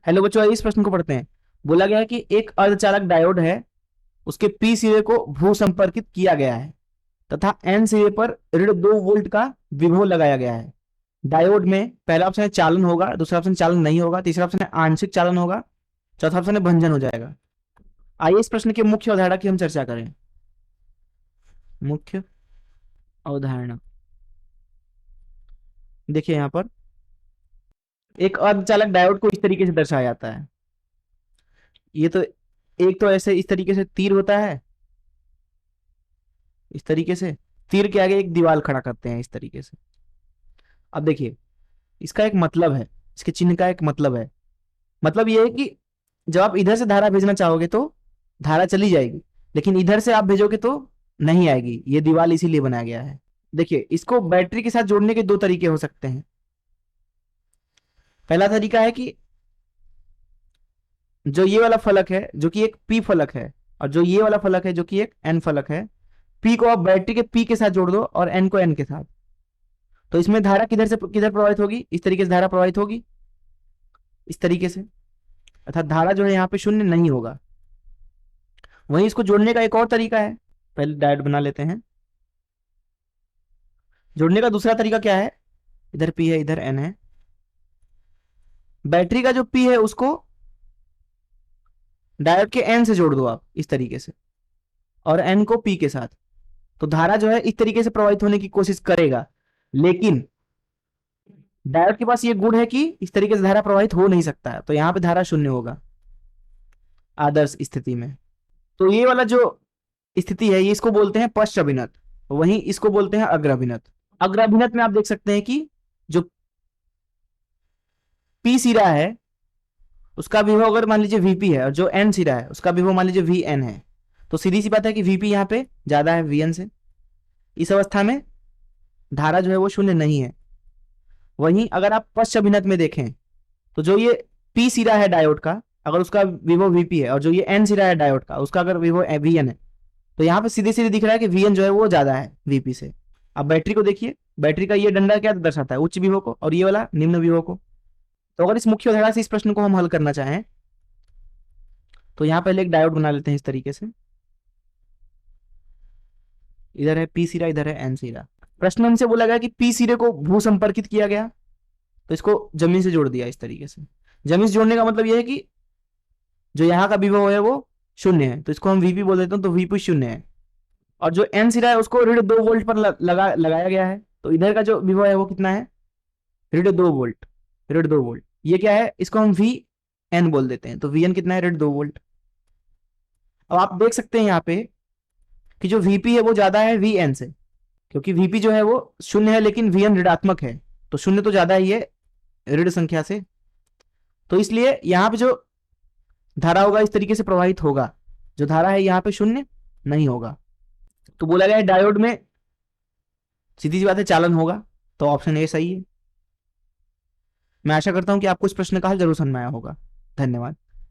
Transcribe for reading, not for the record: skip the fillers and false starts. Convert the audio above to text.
Hello बच्चों, इस प्रश्न को पढ़ते हैं। बोला गया है कि एक अर्धचालक डायोड है, उसके पी सिरे को भू संपर्कित किया गया है तथा एन सिरे पर ऋण 2 वोल्ट का विभव लगाया गया है। डायोड में पहला ऑप्शन है चालन होगा, दूसरा ऑप्शन चालन नहीं होगा, तीसरा ऑप्शन है आंशिक चालन होगा, चौथा ऑप्शन है भंजन हो जाएगा। आइए इस प्रश्न की मुख्य अवधारणा की हम चर्चा करें। मुख्य अवधारणा देखिए, यहां पर एक अर्धचालक डायोड को इस तरीके से दर्शाया जाता है। ये तो एक तो ऐसे इस तरीके से तीर होता है, इस तरीके से तीर के आगे एक दीवार खड़ा करते हैं इस तरीके से। अब देखिए, इसका एक मतलब है, इसके चिन्ह का एक मतलब है। मतलब ये है कि जब आप इधर से धारा भेजना चाहोगे तो धारा चली जाएगी, लेकिन इधर से आप भेजोगे तो नहीं आएगी। ये दीवार इसीलिए बनाया गया है। देखिए, इसको बैटरी के साथ जोड़ने के दो तरीके हो सकते हैं। पहला तरीका है कि जो ये वाला फलक है जो कि एक पी फलक है, और जो ये वाला फलक है जो कि एक एन फलक है, पी को आप बैटरी के पी के साथ जोड़ दो और एन को एन के साथ। तो इसमें धारा किधर से किधर प्रवाहित होगी? इस तरीके से धारा प्रवाहित होगी, इस तरीके से। अर्थात धारा जो है यहाँ पे शून्य नहीं होगा। वहीं इसको जोड़ने का एक और तरीका है, पहले डायोड बना लेते हैं। जोड़ने का दूसरा तरीका क्या है? इधर पी है, इधर एन है। बैटरी का जो पी है उसको डायोड के एन से जोड़ दो आप इस तरीके से, और एन को पी के साथ। तो धारा जो है इस तरीके से प्रवाहित होने की कोशिश करेगा, लेकिन डायोड के पास ये गुण है कि इस तरीके से धारा प्रवाहित हो नहीं सकता है, तो यहां पे धारा शून्य होगा आदर्श स्थिति में। तो ये वाला जो स्थिति है, ये इसको बोलते हैं पश्च अभिनत, वहीं इसको बोलते हैं अग्र अभिनत। अग्र अभिनत में आप देख सकते हैं कि जो पी सिरा है उसका विभव अगर मान लीजिए वीपी है, और जो एन सिरा है उसका विभव मान लीजिए वी एन है, तो सीधी सी बात है कि वीपी यहाँ पे ज्यादा है वी एन से। इस अवस्था में धारा जो है वो शून्य नहीं है। वहीं अगर आप पश्च अभिनत में देखें तो जो ये पी सिरा है डायोड का, अगर उसका विभव वीपी है, और जो ये एन सिरा है डायोड का, उसका अगर विभव वी एन है, तो यहाँ पे सीधे सीधे दिख रहा है कि वी एन जो है वो ज्यादा है वीपी से। अब बैटरी को देखिए, बैटरी का ये डंडा क्या दर्शाता है? उच्च विभव को, और ये वाला निम्न विभव को। तो अगर इस मुख्य अवधारणा से इस प्रश्न को हम हल करना चाहें तो यहाँ पहले एक डायोड बना लेते हैं इस तरीके से। इधर है पी सिरा, इधर है एन सिरा। प्रश्न में हमसे बोला गया कि पी सिरे को भू संपर्कित किया गया, तो इसको जमीन से जोड़ दिया इस तरीके से। जमीन से जोड़ने का मतलब यह है कि जो यहाँ का विभव है वो शून्य है, तो इसको हम वीपी बोल देते हैं, तो वीपी शून्य है। और जो एन सिरा है उसको ऋण 2 वोल्ट पर लगाया गया है, तो इधर का जो विभव है वो कितना है? ऋण 2 वोल्ट। ऋण 2 वोल्ट ये क्या है? इसको हम वी एन बोल देते हैं, तो वी एन कितना है? ऋण 2 वोल्ट। अब आप देख सकते हैं यहाँ पे कि जो वीपी है वो ज्यादा है वी एन से, क्योंकि वीपी जो है वो शून्य है लेकिन वी एन ऋणात्मक है, तो शून्य तो ज्यादा ही है ऋण संख्या से। तो इसलिए यहाँ पे जो धारा होगा इस तरीके से प्रवाहित होगा, जो धारा है यहाँ पे शून्य नहीं होगा। तो बोला गया है डायोड में सीधी सी बात है चालन होगा, तो ऑप्शन ए सही है। मैं आशा करता हूं कि आपको इस प्रश्न का हल जरूर समझ में आया होगा। धन्यवाद।